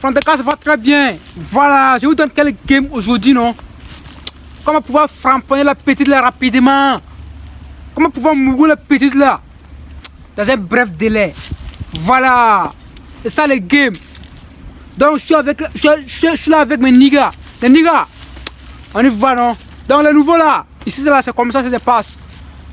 Fantecast va très bien. Voilà, je vous donne quel game aujourd'hui, non? Comment pouvoir framponner la petite là rapidement? Comment pouvoir mourir la petite là dans un bref délai? Voilà, c'est ça le game. Donc je suis là avec mes niggas. Les niggas, on y va, non? Donc le nouveau là, ici c'est comme ça que ça se passe.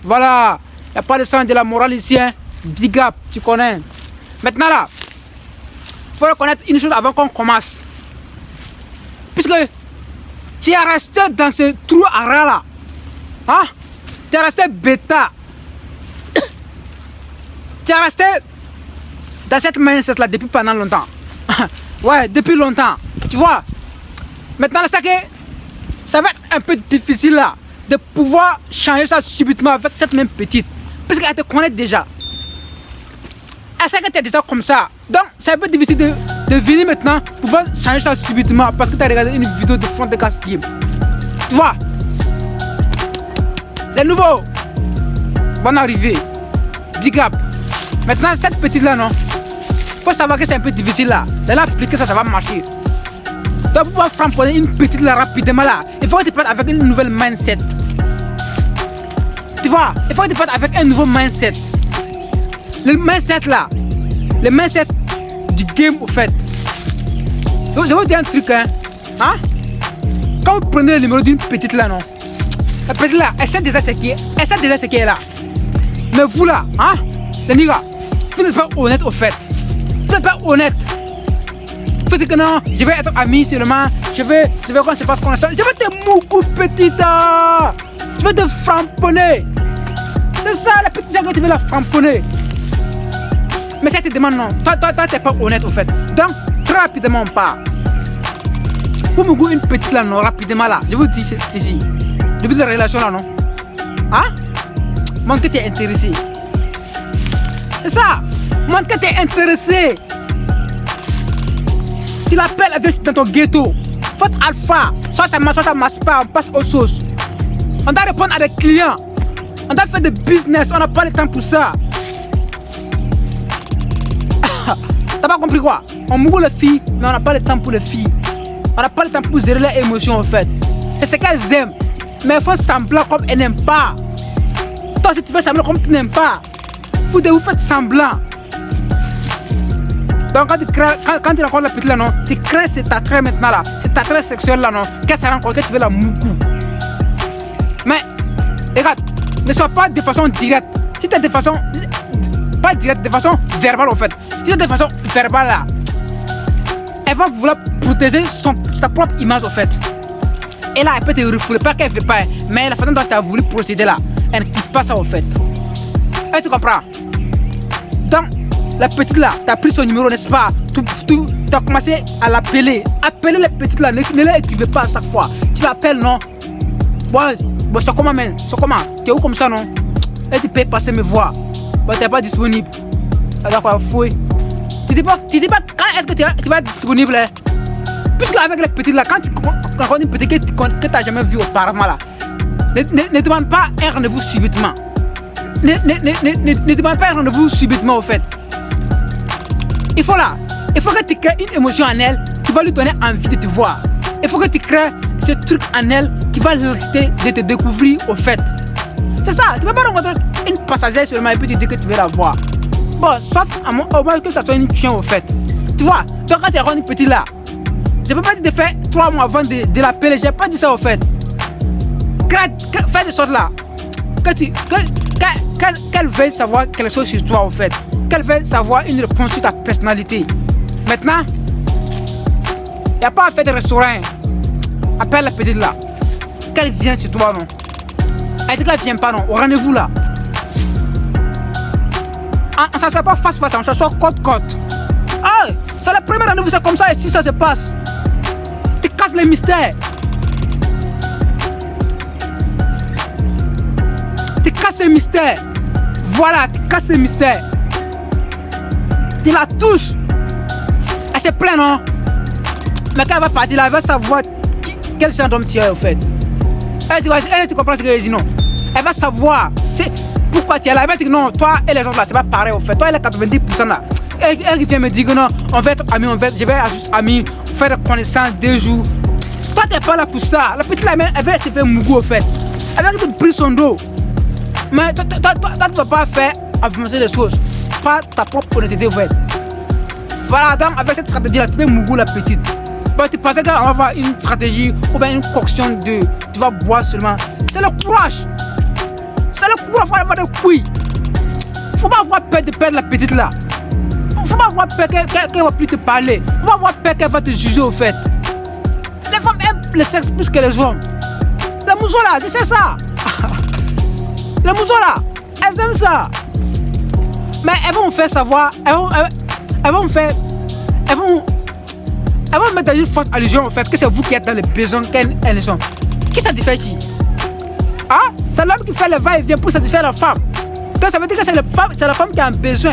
Voilà, il n'y a pas de sang de la morale ici, hein? Big up, tu connais. Maintenant là, il faut reconnaître une chose avant qu'on commence. Puisque tu es resté dans ce trou à ras là. Hein? Tu es resté bêta. Tu es resté dans cette mindset là depuis pendant longtemps. Ouais, depuis longtemps. Tu vois? Maintenant, c'est que ça va être un peu difficile là de pouvoir changer ça subitement avec cette même petite. Puisqu'elle te connaît déjà. Elle sait que tu es déjà comme ça. Donc, c'est un peu difficile de venir maintenant pour pouvoir changer ça subitement parce que tu as regardé une vidéo de Fantecast Game. Tu vois? Les nouveaux, bonne arrivée. Big up. Maintenant, cette petite là, non? Faut savoir que c'est un peu difficile là. De l'appliquer, ça va marcher. Donc, pour pouvoir framponner une petite là rapidement là, il faut que tu partes avec une nouvelle mindset. Tu vois? Il faut que tu partes avec un nouveau mindset. Le mindset là, le mindset du game au fait. Donc, je vais vous dire un truc, hein. Quand vous prenez le numéro d'une petite là, non? La petite là, elle sait déjà ce qui est là. Mais vous là, les niggas, vous n'êtes pas honnête au fait. Vous n'êtes pas honnête. Vous dites que non, je vais être ami seulement. Je vais qu'on se passe connaissance. Je vais te moucou petite. Je vais te framponner. C'est ça la petite que tu veux la framponner. Mais si elle te demande non, toi t'es pas honnête au fait. Donc, très rapidement on part. Pour moucou une petite là, non, rapidement là. Je vous dis ceci. Depuis la relation là, non? Montre que tu es intéressé. C'est ça. Montre que tu es intéressé. Tu l'appelles, elle vient dans ton ghetto. Faute alpha. Soit ça marche pas, on passe aux choses. On doit répondre à des clients. On doit faire des business, on n'a pas le temps pour ça. T'as pas compris quoi? On mourut les filles, mais on n'a pas le temps pour les filles. On n'a pas le temps pour gérer leurs émotions en fait. C'est ce qu'elles aiment. Mais elles font semblant comme elles n'aiment pas. Toi si tu fais semblant comme tu n'aimes pas, vous faites semblant. Donc quand tu rencontres la petite là, non, tu crées cet attrait maintenant là, cet attrait sexuel là, non, qu'elle se rencontre, que tu veux la moucou. Mais, regarde, ne sois pas de façon directe. Si tu es de façon, pas directe, de façon verbale en fait. Si tu es de façon verbale là, elle va vouloir protéger sa propre image en fait. Et là, elle peut te refouler, pas qu'elle ne veut pas, mais la façon dont tu as voulu procéder là, elle ne kiffe pas ça en fait. Et tu comprends? Donc, la petite là, tu as pris son numéro, n'est-ce pas? Tu as commencé à l'appeler. Appeler la petite là, ne l'écrivez pas à chaque fois. Tu l'appelles, non? Bon, c'est comment, man? C'est comment? Tu es où comme ça, non? Et tu peux passer mes voix. Bon, tu n'es pas disponible. Alors quoi, fouille. Tu dis pas quand est-ce que tu vas être disponible, hein? Puisque avec la petite là, quand tu rencontres une petite que tu n'as jamais vue auparavant là, ne demande pas un rendez-vous subitement. Ne demande pas un rendez-vous subitement au fait. Il faut que tu crées une émotion en elle qui va lui donner envie de te voir. Il faut que tu crées ce truc en elle qui va l'irriter de te découvrir au fait. C'est ça, tu ne peux pas rencontrer une passagère seulement et puis tu dis que tu veux la voir. Bon, sauf au moins que ça soit une chien au fait. Tu vois, donc quand tu rencontres une petite là, je ne peux pas te faire 3 mois avant de l'appeler, je n'ai pas dit ça au fait. Fais de sorte là, qu'elle veuille savoir quelque chose sur toi au fait. Qu'elle veuille savoir une réponse sur ta personnalité. Maintenant, il n'y a pas à faire de restaurant. Appelle la petite là. Qu'elle vienne sur toi, non? Elle dit qu'elle ne vient pas, non? Au rendez-vous là. On ne s'assoit pas face à face, on s'assoit côte. Ah, c'est le premier rendez-vous, c'est comme ça et si ça se passe. Tu casses les mystères. Tu casses les mystères. Voilà, tu casses les mystères. Tu la touches. Elle se plaint, non? Mais quand elle va partir là, elle va savoir quel genre d'homme tu es au fait. Tu comprends ce que je dis, non? Elle va savoir pourquoi tu es là. Elle va dire non, toi et les gens là, c'est pas pareil au fait. Toi et les 90% là, Elle vient me dire que non, on va être amis, je vais être juste amis, faire des connaissances 2 jours. Toi, t'es pas là pour ça. La petite là, elle va se faire mougou au fait. Elle va te prendre son dos. Mais toi, tu ne vas pas faire avancer les choses par ta propre honnêteté au fait. Voilà, donc avec cette stratégie-là, tu peux mougou la petite. Bah, tu pensais qu'on va avoir une stratégie ou bien une coction de tu vas boire seulement. C'est le courage. C'est le courage, il faut avoir des couilles. Faut pas avoir peur de perdre la petite là. Faut pas avoir peur qu'elle va plus te parler. Faut pas avoir peur qu'elle va te juger au fait. Les femmes aiment le sexe plus que les hommes. Les mousseaux là, c'est ça. Les mousseaux là, elles aiment ça. Mais elles vont me faire savoir, elles vont me mettre dans une forte allusion au fait que c'est vous qui êtes dans les besoins qu'elles sont. Qui satisfait qui? Ah, c'est l'homme qui fait le va-et-vient pour satisfaire la femme. Donc ça veut dire que c'est la femme qui a un besoin.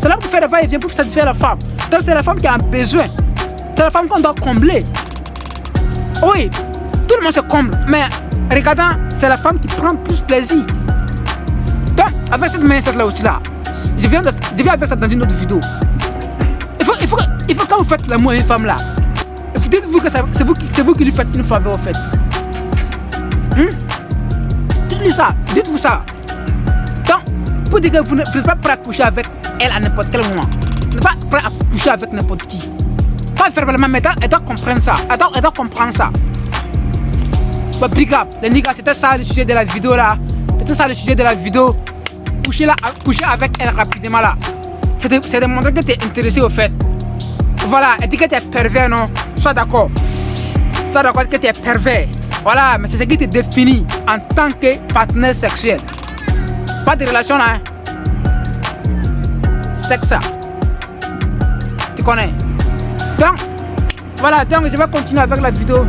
C'est l'homme qui fait le va-et-vient pour satisfaire la femme. Donc c'est la femme qui a un besoin. C'est la femme qu'on doit combler. Oui, tout le monde se comble. Mais regardant, c'est la femme qui prend plus plaisir. Donc avec cette mindset là aussi là, je viens avec ça dans une autre vidéo. Il faut quand vous faites l'amour à une femme là, dites-vous que c'est vous qui lui faites une faveur en fait. Dites-vous ça. Donc, pour dire que vous n'êtes pas prêt à coucher avec elle à n'importe quel moment. Vous n'êtes pas prêt à coucher avec n'importe qui. Pas verbalement, mais elle doit comprendre ça. Elle doit comprendre ça. Bon, big up, les niggas, c'était ça le sujet de la vidéo là. C'était ça le sujet de la vidéo. Coucher avec elle rapidement là. C'est de montrer que tu es intéressé au fait. Voilà, elle dit que tu es pervers, non? Sois d'accord. Sois d'accord que tu es pervers. Voilà, mais c'est ce qui te définit en tant que partenaire sexuel. Pas de relation là, hein? C'est ça. Tu connais? Donc, voilà, donc je vais continuer avec la vidéo.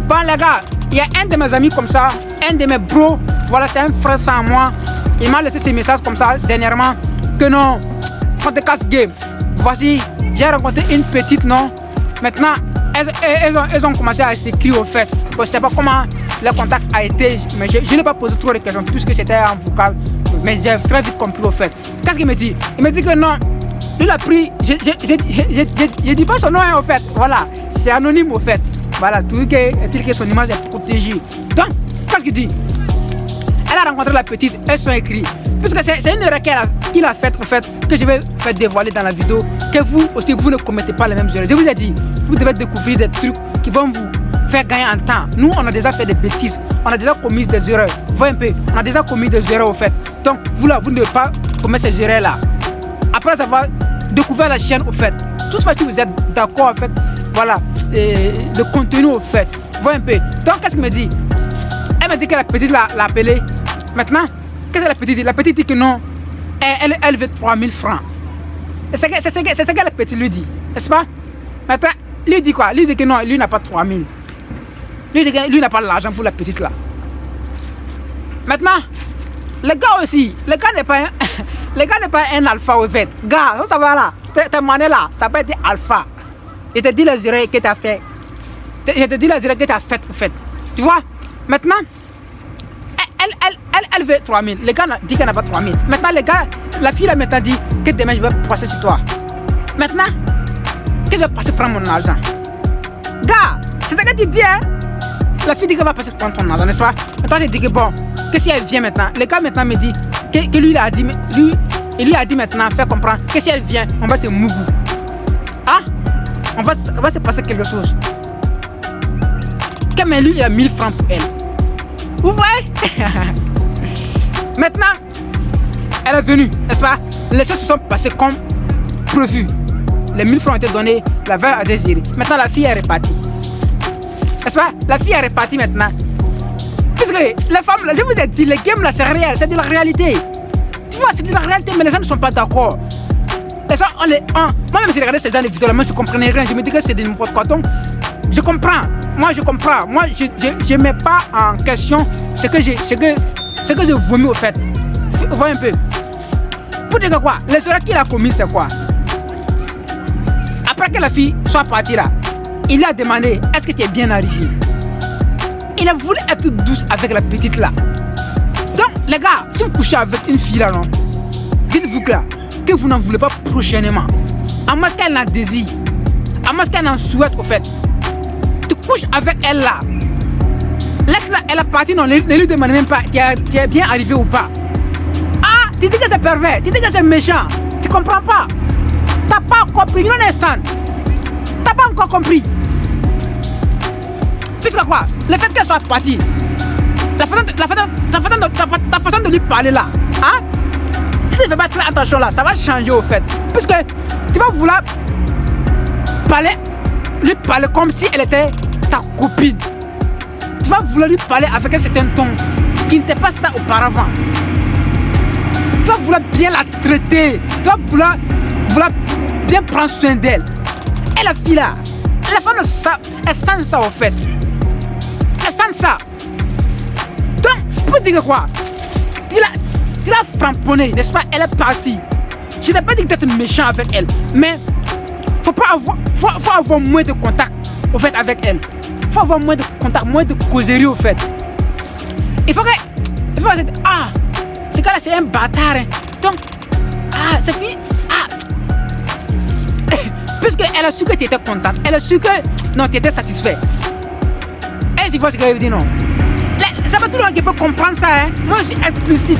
Bon les gars, il y a un de mes amis comme ça, un de mes bros, voilà, c'est un frère sans moi. Il m'a laissé ces messages comme ça dernièrement. Que non, Fantastic Game. Voici, j'ai rencontré une petite, non? Maintenant, elles ont commencé à s'écrire au fait. Je ne sais pas comment le contact a été, mais je n'ai pas posé trop de questions puisque c'était en vocal. Mais j'ai très vite compris au fait. Qu'est-ce qu'il me dit? Il me dit que non, il a pris, je dis pas son nom hein, au fait. Voilà, c'est anonyme au fait. Voilà, tout que son image est protégée. Donc, qu'est-ce qu'il dit? Elle a rencontré la petite, elles sont écrites. Puisque c'est une erreur qu'il a faite, en fait, que je vais faire dévoiler dans la vidéo, que vous aussi, vous ne commettez pas les mêmes erreurs. Je vous ai dit, vous devez découvrir des trucs qui vont vous faire gagner en temps. Nous, on a déjà fait des bêtises, on a déjà commis des erreurs. Voyez un peu, on a déjà commis des erreurs, au fait. Donc, vous là, vous ne devez pas commettre ces erreurs-là. Après avoir découvert la chaîne, au fait, tout ça, si vous êtes d'accord, en fait, voilà, le contenu, au fait. Voyez un peu. Donc, qu'est-ce qu'elle me dit? Elle me dit que la petite l'a appelée. Maintenant, qu'est-ce que la petite dit? La petite dit que non, elle veut 3000 francs. C'est ce que la petite lui dit, n'est-ce pas? Maintenant, lui dit quoi? Lui dit que non, lui n'a pas 3000. Lui dit que lui n'a pas l'argent pour la petite là. Maintenant, le gars aussi, le gars n'est pas un alpha au fait. Gars, ça va là, ta monnaie là, ça peut être alpha. Je te dis les erreurs que tu as fait. Je te dis les erreurs que tu as faites au fait. Tu vois? Maintenant, elle veut 3000. Le gars dit qu'elle n'a pas 3000. Maintenant, la fille là maintenant dit que demain je vais passer sur toi. Maintenant, que je vais passer prendre mon argent. Gars, c'est ça que tu dis, hein? La fille dit qu'elle va passer prendre ton argent, n'est-ce pas? Et toi, tu dis que bon, que si elle vient maintenant, le gars maintenant me dit que lui, il a dit, lui a dit maintenant, faire comprendre que si elle vient, on va se mougou. Ah? On va se passer quelque chose. Que mais lui, il a 1000 francs pour elle. Vous voyez? Maintenant, elle est venue, n'est-ce pas? Les choses se sont passées comme prévu. Les 1000 francs ont été donnés, la veille a désiré. Maintenant, la fille est repartie. N'est-ce pas? La fille est repartie maintenant. Puisque les femmes, je vous ai dit, les games là, c'est réel, c'est de la réalité. Tu vois, c'est de la réalité, mais les gens ne sont pas d'accord. Les gens, moi-même, si je regardais ces gens de vidéos là, moi, je ne comprenais rien. Je me dis que c'est de n'importe quoi. Donc, je comprends. Moi, je comprends. Moi, je ne mets pas en question ce que je vomis au fait. Vous voyez un peu. Pour dire que quoi, les erreurs qu'il a commis, c'est quoi? Après que la fille soit partie là, il lui a demandé, est-ce que tu es bien arrivé? Il a voulu être douce avec la petite là. Donc, les gars, si vous couchez avec une fille là, non, dites-vous que là, que vous n'en voulez pas prochainement. À moins qu'elle en désire. À moins qu'elle en souhaite au fait. Tu couches avec elle là. Laisse-la, elle est partie, non, ne lui demande même pas tu es bien arrivé ou pas. Ah, tu dis que c'est pervers, tu dis que c'est méchant. Tu comprends pas. T'as pas compris, un instant. T'as pas encore compris. Puisque quoi, le fait qu'elle soit partie, ta façon de lui parler là, hein? Si tu ne fais pas très attention là, ça va changer au fait. Puisque tu vas vouloir lui parler comme si elle était ta copine. Tu vas vouloir lui parler avec un certain ton qui n'était pas ça auparavant. Tu vas vouloir bien la traiter. Tu vas vouloir bien prendre soin d'elle. Et la fille là, la femme, elle sent ça au fait. Elle sent ça. Donc, pour dire quoi, tu l'as frapponnée, n'est-ce pas? Elle est partie. Je n'ai pas dit que tu es méchant avec elle, mais faut avoir moins de contact au fait avec elle. Faut avoir moins de contact, moins de causerie au fait. Il faut se dire, ah, ce gars-là c'est un bâtard. Hein. Donc, ah, cette fille, ah. Puisqu'elle a su que tu étais contente, elle a su que, non, tu étais satisfait. Est-ce qu'il faut ce qu'elle veut dire, non? Ça va tout le monde qui peut comprendre ça, hein. Moi je suis explicite.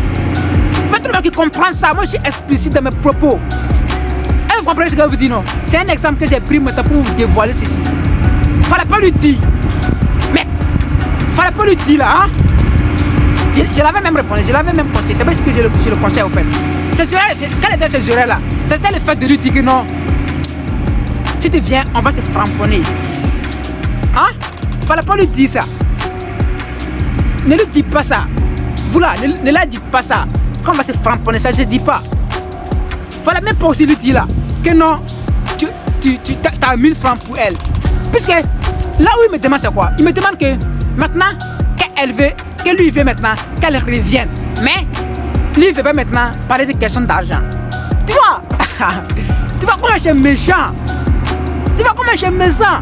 Ça va tout le monde qui comprend ça, moi je suis explicite dans mes propos. Est-ce que vous comprenez ce qu'elle veut dire, non? C'est un exemple que j'ai pris maintenant pour vous dévoiler ceci. Fallait pas lui dire. Mais, fallait pas lui dire là, hein. Je l'avais même répondu, je l'avais même conseillé. C'est pas ce que je le conseille au fait. Quel était ce juré là? C'était le fait de lui dire que non. Si tu viens, on va se framponner. Hein? Fallait pas lui dire ça. Ne lui dis pas ça. Vous là, ne la dites pas ça. Quand on va se framponner, ça ne se dit pas. Fallait même pas aussi lui dire là que non, tu as 1000 francs pour elle. Puisque là où il me demande c'est quoi? Il me demande que maintenant, que lui veut maintenant qu'elle revienne. Mais lui il veut pas maintenant parler de questions d'argent. Tu vois? Tu vois comment je suis méchant? Tu vois comment je suis méchant?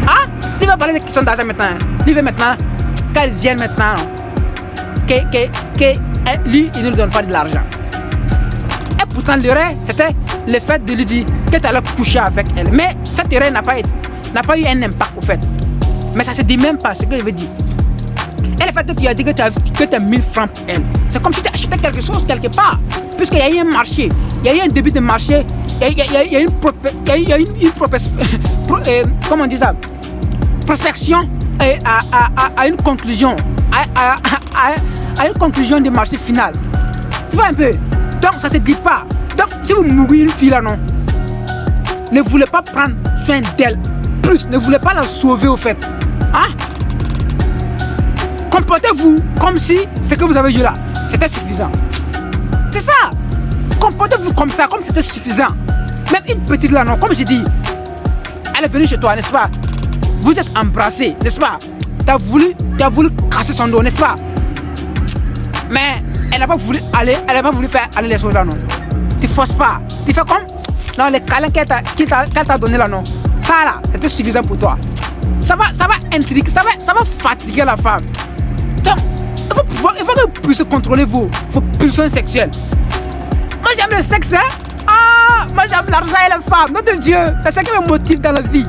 Hein? Il va parler de questions d'argent maintenant. Lui veut maintenant qu'elle vienne maintenant. Que lui il ne lui donne pas de l'argent. Et pourtant l'erreur c'était le fait de lui dire que tu allais coucher avec elle. Mais cette erreur n'a pas eu un impact au fait. Mais ça se dit même pas ce que je veux dire. Et le fait que tu as dit que tu as 1000 francs pour elle, c'est comme si tu achetais quelque chose quelque part. Puisqu'il y a eu un marché, il y a eu un début de marché, il y a eu une comment on dit ça, prospection à une conclusion, à une conclusion du marché final. Tu vois un peu? Donc ça se dit pas. Donc si vous mourrez une fille là non, ne voulez pas prendre soin d'elle plus, ne voulez pas la sauver au fait. Hein? Comportez-vous comme si ce que vous avez eu là, c'était suffisant. C'est ça. Comportez-vous comme ça, comme si c'était suffisant. Même une petite là non, comme je dis, elle est venue chez toi, n'est-ce pas? Vous êtes embrassés, n'est-ce pas? Tu as voulu casser son dos, n'est-ce pas? Mais elle n'a pas voulu faire aller les choses là non. Tu forces pas. Tu fais comme non, les câlins qu'elle t'a donné là non. Ça là, c'était suffisant pour toi. Ça va intriguer, ça va fatiguer la femme. Donc, il faut que vous puissiez contrôler vos pulsions sexuelles. Moi j'aime le sexe, hein? Ah, moi j'aime l'argent et les femmes. Notre Dieu, c'est ça qui me motive dans la vie.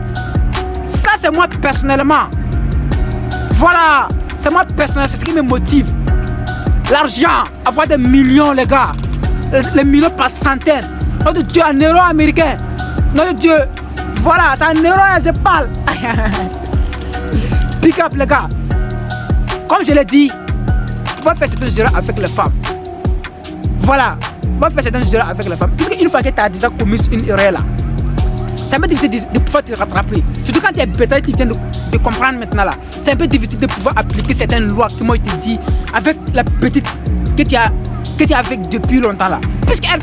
Ça c'est moi personnellement. Voilà, c'est moi personnellement, c'est ce qui me motive. L'argent, avoir des millions les gars. Les millions par centaines. Notre Dieu, un euro américain. Notre Dieu, voilà, c'est un euro et je parle. Pick up les gars. Comme je l'ai dit, on va faire certains jeux avec les femmes. Voilà, on va faire certains jeux avec les femmes. Puisque une fois que tu as déjà commis une erreur là, c'est un peu difficile de pouvoir te rattraper. Surtout quand tu es bêta et tu viens de comprendre maintenant là. C'est un peu difficile de pouvoir appliquer certaines lois qui m'ont été dites avec la petite que tu as avec depuis longtemps là. Puisqu'elle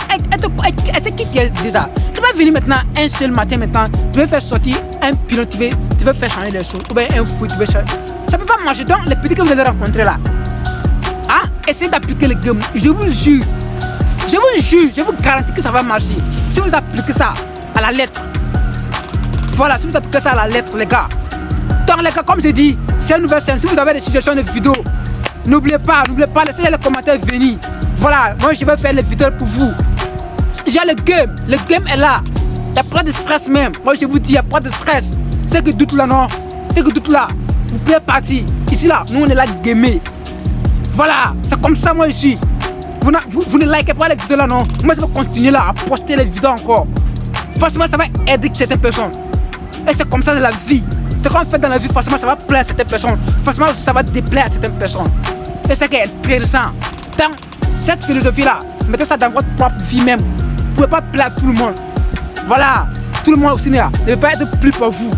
sait qui tu es déjà. Tu vas venir maintenant un seul matin maintenant, tu veux faire sortir un pilote, tu veux faire changer les choses. Ou bien un fou, tu veux changer. Ça peut pas marcher. Donc les petits que vous allez rencontrer là, hein, essayez d'appliquer le game. Je vous jure, je vous garantis que ça va marcher. Si vous appliquez ça à la lettre. Voilà, si vous appliquez ça à la lettre les gars. Donc les gars, comme je dis, c'est une nouvelle scène. Si vous avez des suggestions de vidéos, n'oubliez pas, laissez les commentaires venir. Voilà, moi je vais faire les vidéos pour vous. J'ai le game est là. Il n'y a pas de stress même. Moi je vous dis, il n'y a pas de stress. C'est que doute là, non? C'est que doute là. Vous pouvez partir. Ici là, nous on est là gamer. Voilà, c'est comme ça moi ici. Vous ne likez pas les vidéos là, non? Moi je vais continuer là à poster les vidéos encore. Forcément ça va aider certaines personnes. Et c'est comme ça de la vie. C'est qu'on fait dans la vie, forcément ça va plaire à certaines personnes. Forcément ça va déplaire à certaines personnes. Et c'est intéressant. Dans cette philosophie là, mettez ça dans votre propre vie même. Vous ne pouvez pas plaire à tout le monde. Voilà, tout le monde aussi là ne peut pas être plus pour vous.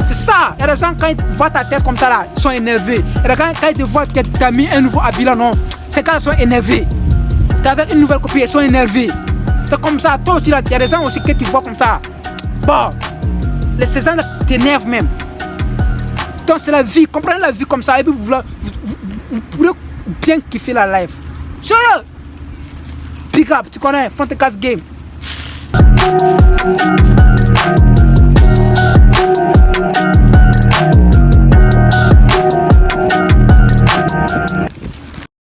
C'est ça. Il y a des gens quand ils voient ta tête comme ça là, ils sont énervés. Et quand ils te voient que tu as mis un nouveau habit là, non, c'est quand ils sont énervés. Tu es avec une nouvelle copine, ils sont énervés. C'est comme ça. Toi aussi là, il y a des gens aussi que tu vois comme ça. Bon, les saisons t'énervent même. Donc c'est la vie, comprenez la vie comme ça et puis vous pourrez bien kiffer la life. Sure. Pick up, tu connais, Front Cast Game.